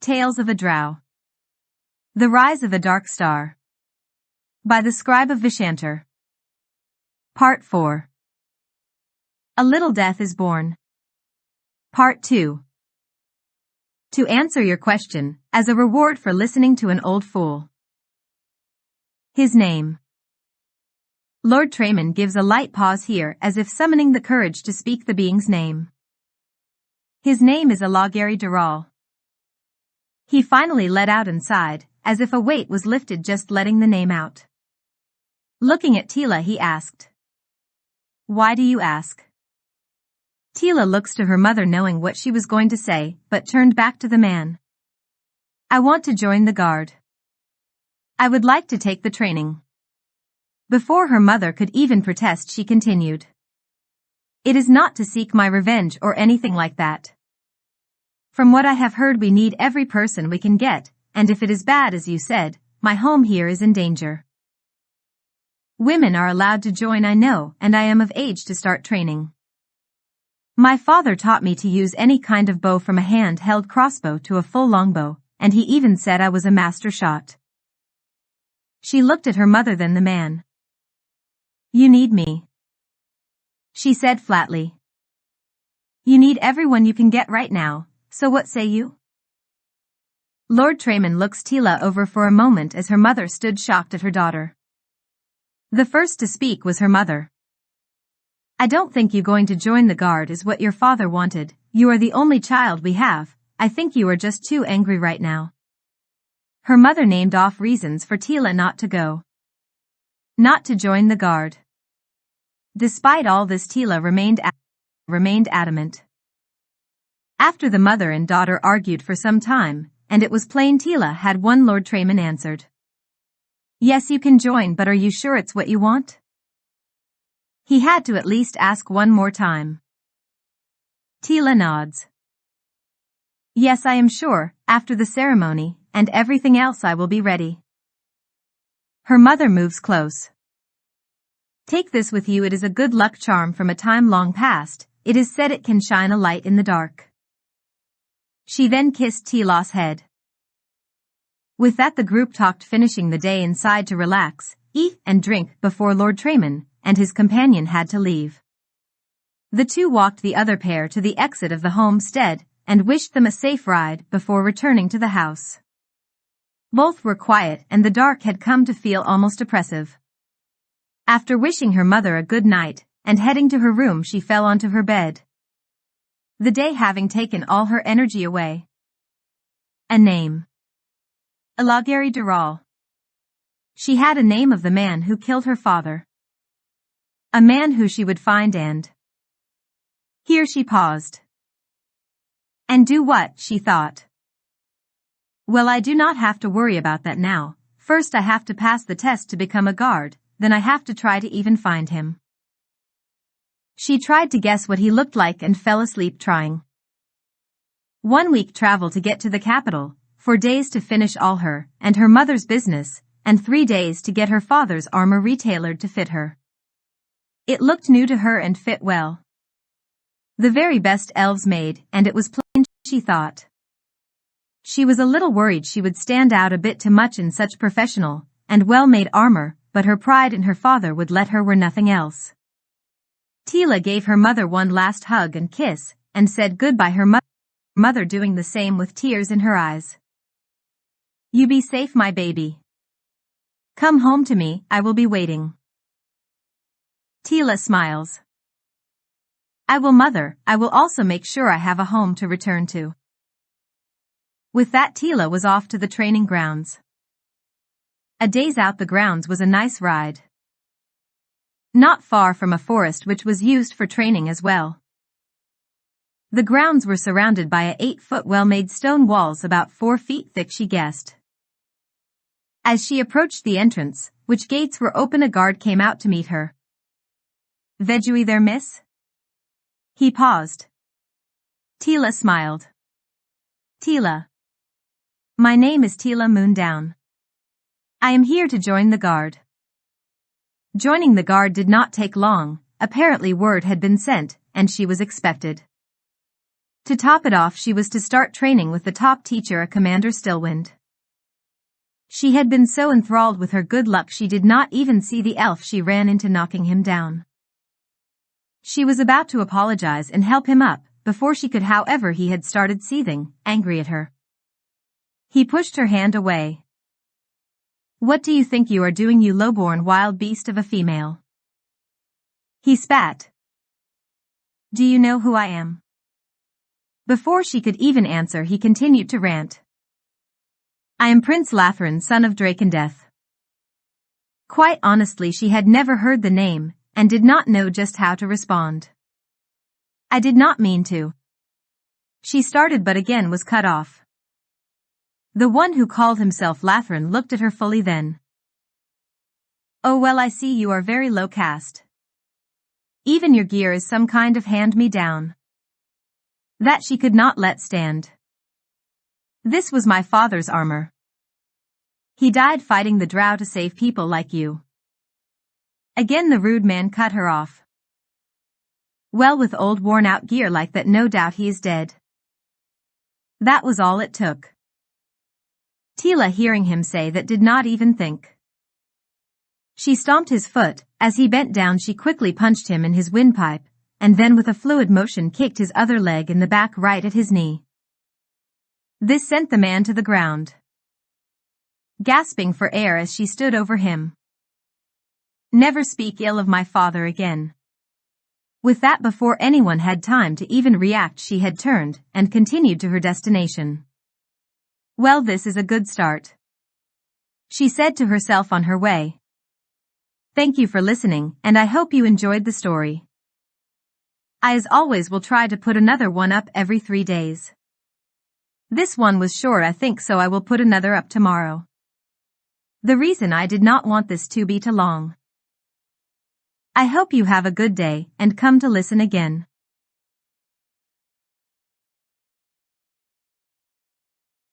Tales of a Drow. The Rise of a Dark Star. By the Scribe of Vishantar. Part 4. A Little Death is Born. Part 2. To answer your question, as a reward for listening to an old fool. His name. Lord Trayman gives a light pause here as if summoning the courage to speak the being's name. His name is Alagari Drow. He finally let out and sighed, as if a weight was lifted just letting the name out. Looking at Tila he asked. Why do you ask? Tila looks to her mother knowing what she was going to say, but turned back to the man. I want to join the guard. I would like to take the training. Before her mother could even protest she continued. It is not to seek my revenge or anything like that. From what I have heard we need every person we can get, and if it is bad as you said, my home here is in danger. Women are allowed to join I know, and I am of age to start training. My father taught me to use any kind of bow from a hand-held crossbow to a full longbow, and he even said I was a master shot. She looked at her mother then the man. You need me. She said flatly. You need everyone you can get right now. So what say you? Lord Trayman looks Tila over for a moment as her mother stood shocked at her daughter. The first to speak was her mother. I don't think you going to join the guard is what your father wanted. You are the only child we have. I think you are just too angry right now. Her mother named off reasons for Tila not to go. Not to join the guard. Despite all this Tila remained adamant. After the mother and daughter argued for some time, and it was plain Tila had won, Lord Trayman answered. Yes, you can join, but are you sure it's what you want? He had to at least ask one more time. Tila nods. Yes, I am sure, after the ceremony, and everything else I will be ready. Her mother moves close. Take this with you, it is a good luck charm from a time long past, it is said it can shine a light in the dark. She then kissed Tila's head. With that the group talked, finishing the day inside to relax, eat and drink before Lord Trayman and his companion had to leave. The two walked the other pair to the exit of the homestead and wished them a safe ride before returning to the house. Both were quiet and the dark had come to feel almost oppressive. After wishing her mother a good night and heading to her room she fell onto her bed. The day having taken all her energy away. A name. Alagari Drow. She had a name of the man who killed her father. A man who she would find and... Here she paused. And do what, she thought. Well, I do not have to worry about that now. First I have to pass the test to become a guard, then I have to try to even find him. She tried to guess what he looked like and fell asleep trying. 1 week travel to get to the capital, 4 days to finish all her and her mother's business, and 3 days to get her father's armor retailored to fit her. It looked new to her and fit well. The very best elves made, and it was plain, she thought. She was a little worried she would stand out a bit too much in such professional and well-made armor, but her pride in her father would let her wear nothing else. Tila gave her mother one last hug and kiss, and said goodbye, her mother doing the same with tears in her eyes. You be safe, my baby. Come home to me, I will be waiting. Tila smiles. I will, mother, I will also make sure I have a home to return to. With that Tila was off to the training grounds. A day's out the grounds was a nice ride. Not far from a forest which was used for training as well. The grounds were surrounded by a 8-foot well-made stone walls about 4 feet thick, she guessed. As she approached the entrance, which gates were open, a guard came out to meet her. Vejui there, miss? He paused. Tila smiled. Tila. My name is Tila Moondown. I am here to join the guard. Joining the guard did not take long, apparently word had been sent, and she was expected. To top it off, she was to start training with the top teacher, a Commander Stillwind. She had been so enthralled with her good luck she did not even see the elf she ran into knocking him down. She was about to apologize and help him up, before she could, however, he had started seething, angry at her. He pushed her hand away. "What do you think you are doing, you lowborn wild beast of a female?" he spat. "Do you know who I am?" Before she could even answer, he continued to rant. "I am Prince Lathrin, son of Drakendeath." Quite honestly, she had never heard the name, and did not know just how to respond. "I did not mean to." She started, but again was cut off. The one who called himself Lathrin looked at her fully, then. "Oh well, I see you are very low caste. Even your gear is some kind of hand-me-down." That she could not let stand. "This was my father's armor. He died fighting the Drow to save people like you." Again the rude man cut her off. "Well, with old worn-out gear like that, no doubt he is dead." That was all it took. Tila, hearing him say that, did not even think. She stomped his foot. As he bent down, she quickly punched him in his windpipe, and then with a fluid motion kicked his other leg in the back right at his knee. This sent the man to the ground, gasping for air as she stood over him. "Never speak ill of my father again." With that, before anyone had time to even react, she had turned and continued to her destination. "Well, this is a good start," she said to herself on her way. Thank you for listening, and I hope you enjoyed the story. I, as always, will try to put another one up every 3 days. This one was short, I think, so I will put another up tomorrow. The reason I did not want this to be too long. I hope you have a good day and come to listen again.